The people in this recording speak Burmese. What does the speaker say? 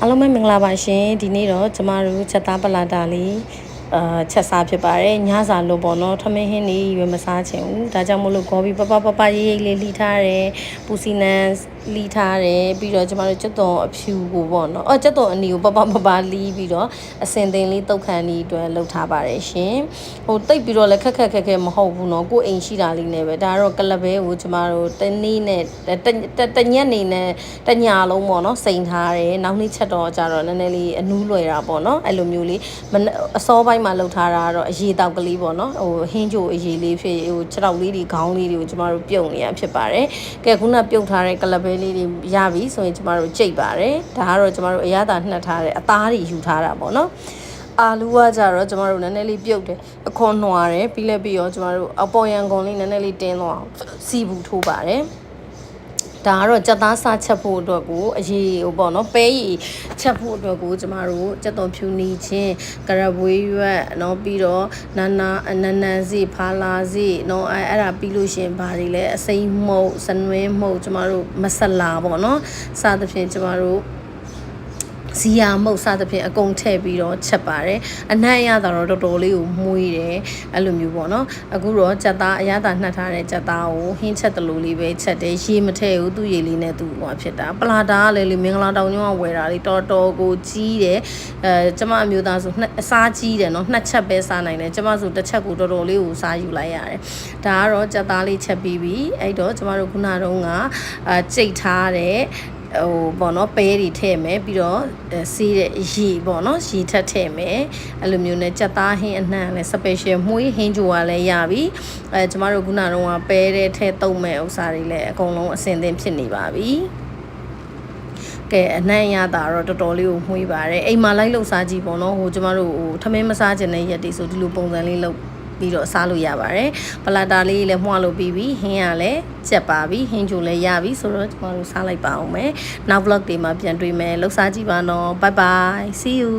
အားလုံးပဲမင်္ဂလာပါရှင်ဒီနေ့တော့ကျမတို့ချက်သားပလာတာလေးချက်စားဖြစ်ပါတယ်ညစာလို့ပေါ့နော်ထမင်းဟင်းလေးရွေးမစားချင်ဘူးဒါကြောင့်မို့လို့ဂေါ်ဘီပရေးရေးလေးလှီထားတယ်ပူစီနန်လှီထားတယ်ပြီးတော့ကျမတို့ကျွတ်တော်အဖြူကိုပေါ့နော်ကျွတ်တော်အနီကိုပလှီးပြီးတော့အစင်သိန်းလေးတုတ်ခန့်လေးအတွက်လှုပ်ထားပါတယ်ရှင်ဟိုတိတ်ပြီးတော့လည်းခက်ခက်မဟုတ်ဘူးနော်ကိုယ်အိမ်ရှိတာလေးနဲ့ပဲဒါကတော့ကလပဲကိုကျမတို့တနေ့နဲ့တညက်နေနဲ့တညာလုံးပေါ့နော်စိန်ထားတယ်နောက်နေ့ချက်တော့ကြတော့နည်းနည်းလေးအနူးလွယ်တာပေါ့နော်အဲ့လိုမျိုးလေးအစောပိုင်းမှာလှုပ်ထားတာကတော့အရေးတောက်ကလေးပေါ့နော်ဟိုဟင်းချိုအရေးလေးဖြစ်ဟိုခြေထောက်လေးတွေခေါင်းလေးတွေကိုကျမတို့ပြုတ်နေရဖြစ်ပါတယ်ကဲခုနပြုတ်ထားတဲ့ကလပဲလေးတွေရပြီဆိုရင်ကျမတို့ကြိတ်ပါတယ်ဒါကတော့ကျမတို့အရသာနှက်ထားတဲ့အသားတွေယူထားတာပေါ့နော်အာလူကကြတော့ကျမတို့နည်းနည်းလေးပြုတ်တယ်အခွန်နှွာတယ်ပြီးရောကျမတို့အပေါ်ရန်ကုန်လေးနည်းနည်းလေးတင်းသွားအောင်စီဘူးထိုးပါတယ်ဒါကတော့ကြက်သားစားချက်ဖို့အတွက်ကိုအရေးဟိုပေါ့နော်ပဲရီချက်ဖို့အတွက်ကိုကျမတို့ကြက်သွန်ဖြူနီချင်းကရဘွေးရွက်เนาะပြီးတော့နန်းစီဖာလာစီเนาะအဲ့ဒါပြီးလို့ရှင်ဘာတွေလဲအစိမ်းမှုတ်စနွင်းမှုတ်ကျမတို့မဆလာပေါ့နော်စသဖြင့်ကျမတို့ဇီယာမုတ်စသဖြင့်အကုန်ထည့်ပြီးတော့ချက်ပါတယ်အနှံ့ရတာတော့တော်တော်လေးကိုမှုေးတယ်အဲ့လိုမျိုးပေါ့နော်အခုတော့ကြက်သားအရသာနှက်ထားတဲ့ကြက်သားကိုဟင်းချက်တလူလေးပဲချက်တယ်ရေမထည့်ဘူးသူ့ရေလေးနဲ့သူ့ဟိုဖြစ်တာပလာတာကလည်းလေမင်္ဂလာတောင်ညွန့်ဝယ်တာလေးတော်ကိုကြီးတယ်ကျမအမျိုးသားဆိုအစားကြီးတယ်နော်နှစ်ချက်ပဲစားနိုင်တယ်ကျမဆိုတစ်ချက်ကိုတော်တော်လေးကိုစားယူလိုက်ရတယ်ဒါကတော့ကြက်သားလေးချက်ပြီးပြီအဲ့တော့ကျမတို့ခုနတုန်းကကြိတ်ထားတဲ့ဟိုပေါ့နော်ပဲတွေထည့်မယ်ပြီးတော့စီးတဲ့ရေပေါ့နော်ရေထက်ထည့်မယ်အဲ့လိုမျိုးနဲ့ကြက်သားဟင်းအနှံ့လဲ special မှုဟင်းချိုကလည်းရပြီကျမတို့ခုနကတော့ပဲတဲ့ထည့်တုံးမဲ့ဥစ္စာတွေလည်းအကုန်လုံးအစင်သင်ဖြစ်နေပါပြီကဲအနှံ့ရတာတော့တော်တော်လေးကိုမှုပါတယ်အိမ်မှာလိုက်လို့စားကြည့်ပေါ့နော်ဟိုကျမတို့ဟိုထမင်းမစားခြင်းတဲ့ရက်တွေဆိုဒီလိုပုံစံလေးလုပ်ပြီးတော့စားလို့ရပါတယ်ပလာတာလေးလည်းမှုလို့ပြီးပြီဟင်းကလည်းကြက်ပါပြီဟင်းချိုလည်းရပြီဆိုတော့ကျမတို့စားလိုက်ပါအောင်မယ်နောက် vlog တွေမှာပြန်တွေ့မယ်လှူစားကြည့်ပါနော် bye bye see you